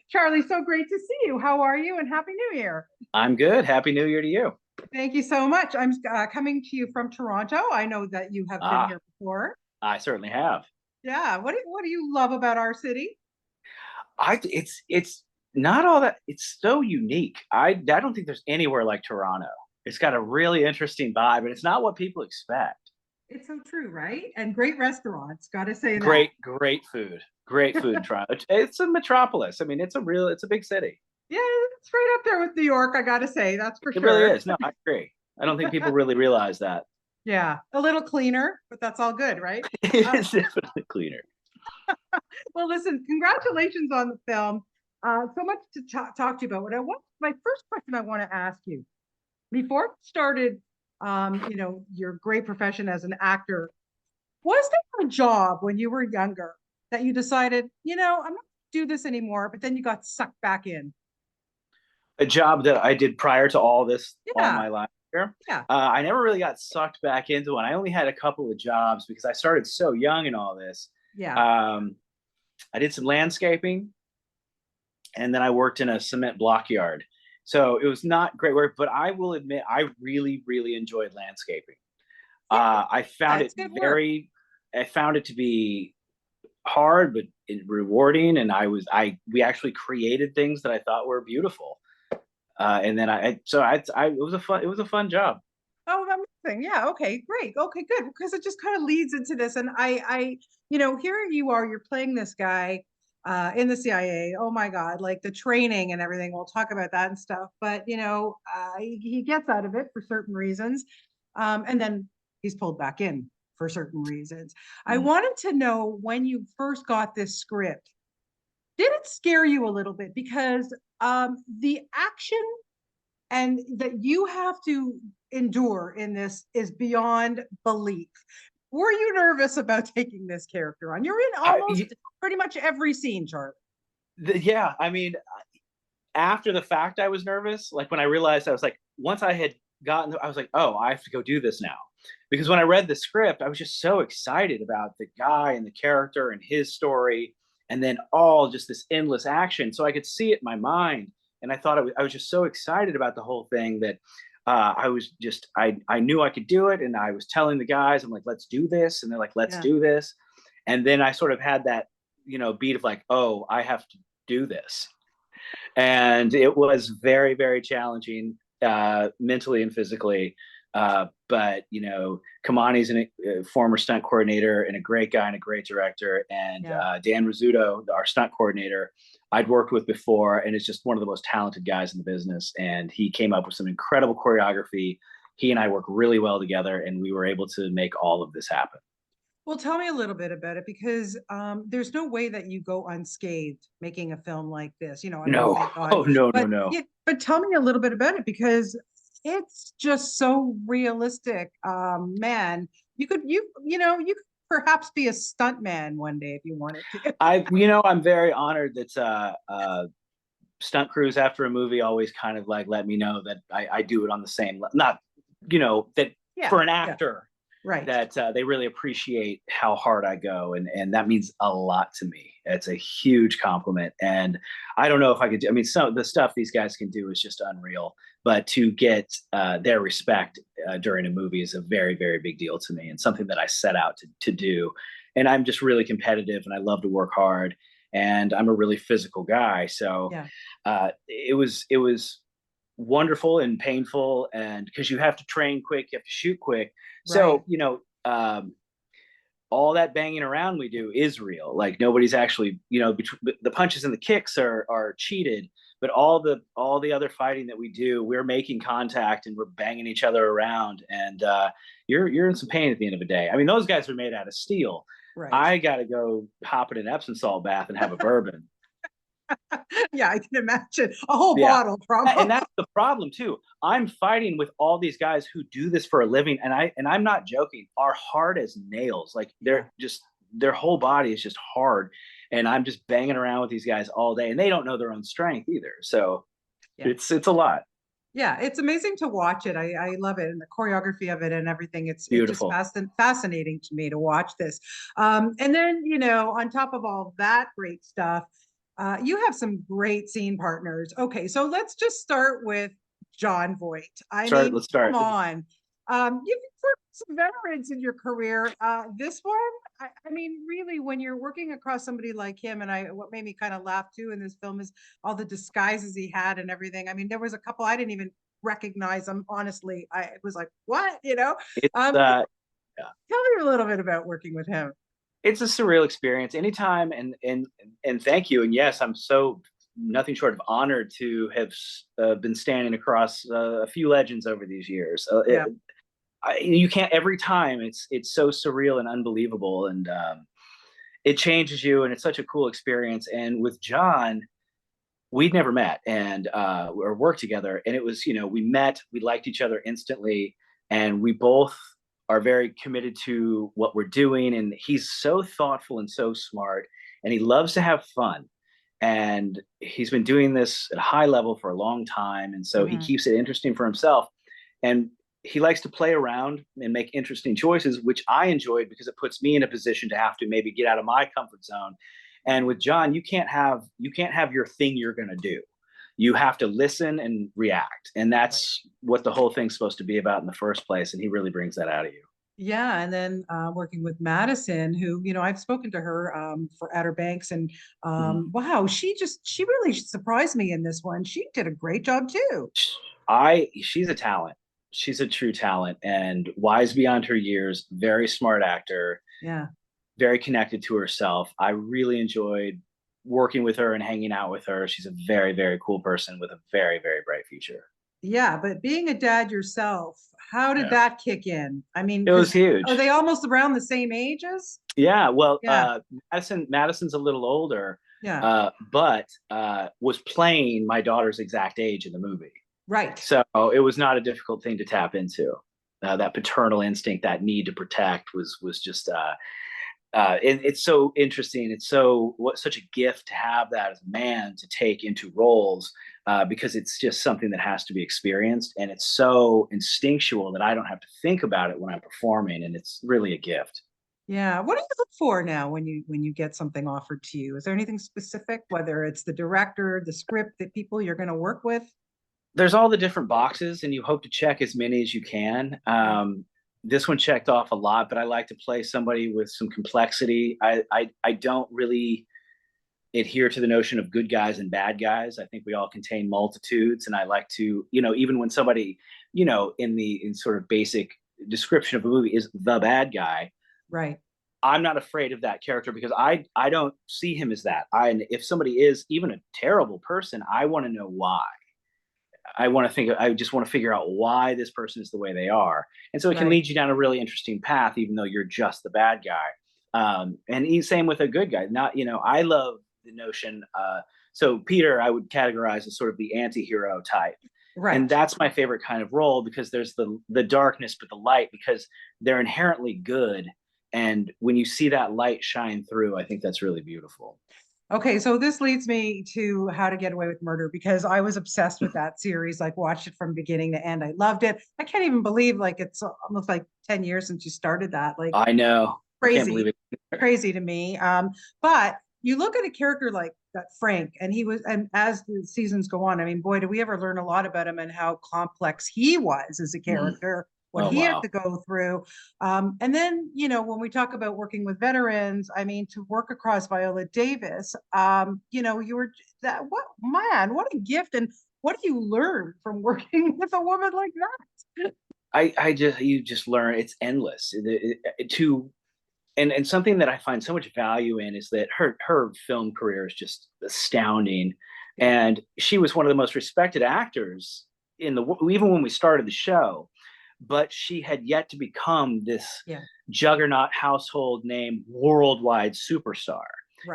Charlie, so great to see you. How are you? And Happy New Year. I'm good. Happy New Year to you. Thank you so much. I'm coming to you from Toronto. I know that you have been Ah, here before. I certainly have. Yeah. What do you love about our city? It's not all that. It's so unique. I don't think there's anywhere like Toronto. It's got a really interesting vibe, and it's not what people expect. It's so true, right? And great restaurants. Got to say that. Great food in Toronto. It's a metropolis. I mean, it's a big city. Yeah, it's right up there with New York. I got to say that's for It really sure. is. No, I agree. I don't think people really realize that. Yeah, a little cleaner, but that's all good, right? It Uh, is definitely cleaner. well, listen, congratulations on the film. So much to talk to you about. My first question I want to ask you before you started, your great profession as an actor, was there a job when you were younger that you decided, I'm not going to do this anymore, but then you got sucked back in? A job that I did prior to all this, all Yeah, my life here. yeah, I never really got sucked back into one. I only had a couple of jobs because I started so young in all this. yeah. Um, I did some landscaping, and then I worked in a cement block yard. So it was not great work, but I will admit I really, really enjoyed landscaping. Yeah, I yeah, found it it's good work. very, I found it to be hard but rewarding, and we actually created things that I thought were beautiful. And then it was a fun job. Oh, amazing. Yeah. Okay, great. Okay, good. Because it just kind of leads into this. And here you are, you're playing this guy in the CIA. Oh my God, like the training and everything. We'll talk about that and stuff. But, he gets out of it for certain reasons. And then he's pulled back in for certain reasons. I Mm. wanted to know when you first got this script, did it scare you a little bit? Because the action and that you have to endure in this is beyond belief. Were you nervous about taking this character on? You're in I, almost pretty much every scene, Charlie. yeah, I mean, after the fact, I was nervous. Like when I realized, I was like, once I had gotten, I was like, oh, I have to go do this now. Because when I read the script, I was just so excited about the guy and the character and his story, and then all just this endless action. So I could see it in my mind, and I was just so excited about the whole thing that I knew I could do it, and I was telling the guys, I'm like, let's do this, and they're like, let's Yeah. do this, and then I sort of had that beat of like, oh, I have to do this, and it was very, very challenging, mentally and physically. But Kamani's a former stunt coordinator and a great guy and a great director, and Yeah. Dan Rizzuto, our stunt coordinator, I'd worked with before, and is just one of the most talented guys in the business. And he came up with some incredible choreography. He and I work really well together, and we were able to make all of this happen. Well, tell me a little bit about it because there's no way that you go unscathed making a film like this. I mean, No, thank God. oh no, no, But no. yeah, but tell me a little bit about it because it's just so realistic. Man, you could perhaps be a stunt man one day if you wanted to. I'm very honored that stunt crews after a movie always kind of like let me know that I do it on the same not that Yeah, for an yeah, actor right. that they really appreciate how hard I go, and that means a lot to me. It's a huge compliment, and I don't know if I could do. I mean, some of the stuff these guys can do is just unreal, but to get their respect during a movie is a very, very big deal to me, and something that I set out to do. And I'm just really competitive, and I love to work hard, and I'm a really physical guy, so Yeah, it was wonderful and painful, and because you have to train quick, you have to shoot quick. right. So all that banging around we do is real. Like nobody's actually, the punches and the kicks are cheated, but all the other fighting that we do, we're making contact and we're banging each other around, and you're in some pain at the end of the day. I mean, those guys are made out of steel. Right. I got to go hop in an Epsom salt bath and have a bourbon. Yeah, I can imagine a whole Yeah. bottle, And probably. that's the problem too. I'm fighting with all these guys who do this for a living, and I'm not joking, are hard as nails. Like Yeah, their whole body is just hard. And I'm just banging around with these guys all day, and they don't know their own strength either. So yeah. it's a lot. Yeah, it's amazing to watch it. I love it and the choreography of it and everything. It's just Beautiful. fascinating to me to watch this. And then on top of all that great stuff, You have some great scene partners. Okay, so let's just start with John Voight. I Start. mean, Let's come start. on. You've worked some veterans in your career. This one, I mean, really, when you're working across somebody like him, and what made me kind of laugh too in this film is all the disguises he had and everything. I mean, there was a couple I didn't even recognize them. Honestly, I was like, what, you know? It's Um, Tell me a little bit about working with him. it's a surreal experience anytime, and thank you. And yes, I'm so nothing short of honored to have been standing across a few legends over these years. Yeah. You can't every time. It's so surreal and unbelievable, and it changes you, and it's such a cool experience. And with John, we'd never met and or worked together, and it was, we met, we liked each other instantly, and we both are very committed to what we're doing. And he's so thoughtful and so smart, and he loves to have fun, and he's been doing this at a high level for a long time, and so he Mhm. keeps it interesting for himself. And he likes to play around and make interesting choices, which I enjoyed because it puts me in a position to have to maybe get out of my comfort zone. And with John, you can't have your thing you're going to do. You have to listen and react, and Right. that's what the whole thing's supposed to be about in the first place. And he really brings that out of you. Yeah, and then working with Madison, who, I've spoken to her for Outer Banks, and Mhm. wow, she really surprised me in this one. She did a great job too. She's a talent. She's a true talent and wise beyond her years. Very smart actor, Yeah. very connected to herself. I really enjoyed working with her and hanging out with her. She's a very, very cool person with a very, very bright future. Yeah, but being a dad yourself, how did Yeah. that kick in? I mean, It was because are huge. they almost around the same ages? Yeah, well, Yeah, Madison's a little older, yeah, but was playing my daughter's exact age in the movie. right. So it was not a difficult thing to tap into. That paternal instinct, that need to protect, was just it's so interesting. It's such a gift to have that as a man to take into roles, because it's just something that has to be experienced, and it's so instinctual that I don't have to think about it when I'm performing, and it's really a gift. Yeah. What do you look for now when you get something offered to you? Is there anything specific, whether it's the director, the script, the people you're going to work with? There's all the different boxes, and you hope to check as many as you can. Yeah. This one checked off a lot, but I like to play somebody with some complexity. I don't really adhere to the notion of good guys and bad guys. I think we all contain multitudes, and I like to, even when somebody, in sort of basic description of a movie is the bad guy, Right. I'm not afraid of that character because I don't see him as that. If somebody is even a terrible person, I want to know why. I just want to figure out why this person is the way they are. And so it can Right. lead you down a really interesting path, even though you're just the bad guy. And same with a good guy. Not, I love the notion. So Peter, I would categorize as sort of the anti-hero type. And Right. that's my favorite kind of role because there's the darkness, but the light, because they're inherently good. And when you see that light shine through, I think that's really beautiful. Okay, so this leads me to How to Get Away with Murder because I was obsessed with that series, like watched it from beginning to end. I loved it. I can't even believe like it's almost like 10 years since you started that. Like I know. I can't believe crazy, it. crazy to me. But you look at a character like that Frank, and he was, and as the seasons go on, I mean, boy, do we ever learn a lot about him and how complex he was as a Mm. character, what Oh he had wow. to go through. And then, when we talk about working with veterans, I mean, to work across Viola Davis, you were that, what, man, what a gift. And what do you learn from working with a woman like that? You just learn it's endless. To and something that I find so much value in is that her film career is just astounding, Yeah, and she was one of the most respected actors in the even when we started the show, but she had yet to become this yeah, juggernaut household name worldwide superstar.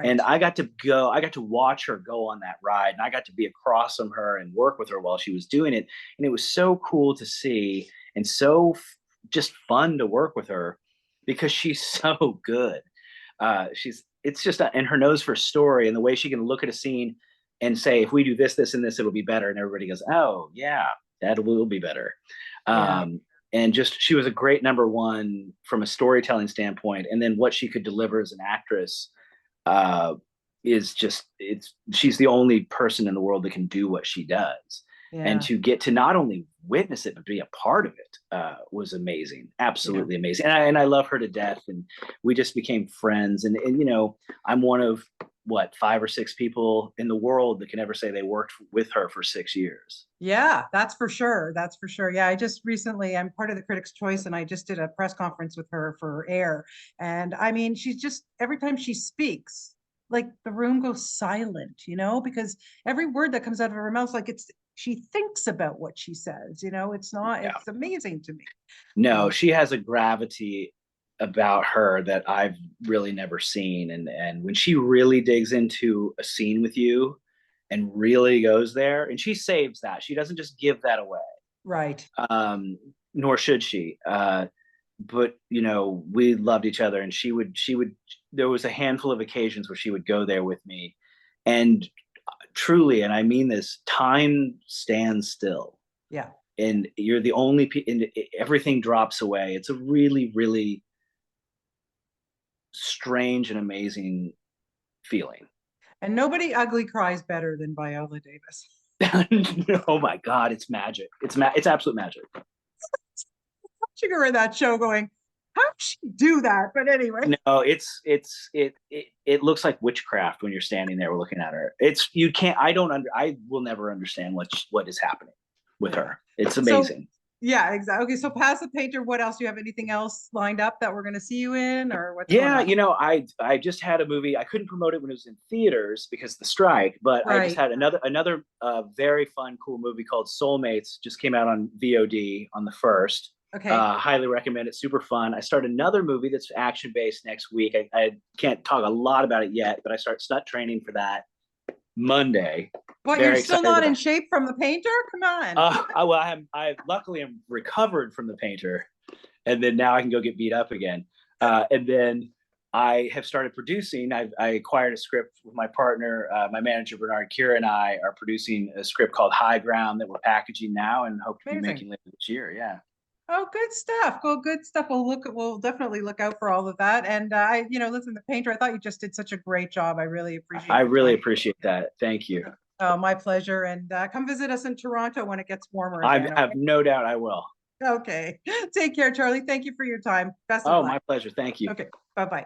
And right. I got to watch her go on that ride, and I got to be across from her and work with her while she was doing it. And it was so cool to see and just fun to work with her because she's so good. It's just in her nose for story and the way she can look at a scene and say, if we do this, this, and this, it'll be better. And everybody goes, oh, yeah, that will be better. Yeah. Um, and just she was a great number one from a storytelling standpoint. And then what she could deliver as an actress, uh, is just, she's the only person in the world that can do what she does. And Yeah. to get to not only witness it but be a part of it was amazing, Yeah. absolutely amazing. And I love her to death, and we just became friends. And I'm one of what, 5 or 6 people in the world that can ever say they worked with her for 6 years. Yeah, that's for sure. That's for sure. Yeah, I just recently, I'm part of the Critics' Choice, and I just did a press conference with her for Air. And I mean, she's just, every time she speaks, like the room goes silent, because every word that comes out of her mouth, like she thinks about what she says, it's not, Yeah. it's amazing to me. No, Uh, she has a gravity about her that I've really never seen. And when she really digs into a scene with you and really goes there, and she saves that. She doesn't just give that away. right. Um, Nor should she. But we loved each other, and she would there was a handful of occasions where she would go there with me, and truly, and I mean this, time stands still, Yeah. and you're the only and everything drops away. It's a really, really strange and amazing feeling. And nobody ugly cries better than Viola Davis. Oh my god, it's magic. It's absolute magic. Watching her in that show going, how does she do that? But anyway. No, it looks like witchcraft when you're standing there looking at her. It's you can't I will never understand what is happening with Yeah. her. It's So amazing. yeah, exactly. Okay, so Pass the Painter, what else? Do you have anything else lined up that we're going to see you in, or what's going Yeah, on? I just had a movie. I couldn't promote it when it was in theaters because of the strike, but I just Right. had another very fun, cool movie called Soulmates. Just came out on VOD on the first. Okay. Highly recommend it. Super fun. I start another movie that's action based next week. I can't talk a lot about it yet, but I start stunt training for that Monday. What, you're Very still excited not in about. shape from the painter? Come on. I luckily am recovered from the painter, and then now I can go get beat up again. And then I have started producing. I acquired a script with my partner, my manager Bernard Kira, and I are producing a script called High Ground that we're packaging now and hope to be Amazing. making later this year. Yeah. Oh, good stuff. Well, good stuff. We'll definitely look out for all of that. And listen, the painter, I thought you just did such a great job. I really appreciate I your really time. appreciate that. Thank you. Oh, my pleasure. And come visit us in Toronto when it gets warmer I again. have Okay. no doubt I will. Okay. Take care, Charlie. Thank you for your time. Best of Oh, luck. my pleasure. Thank you. Okay. Bye bye.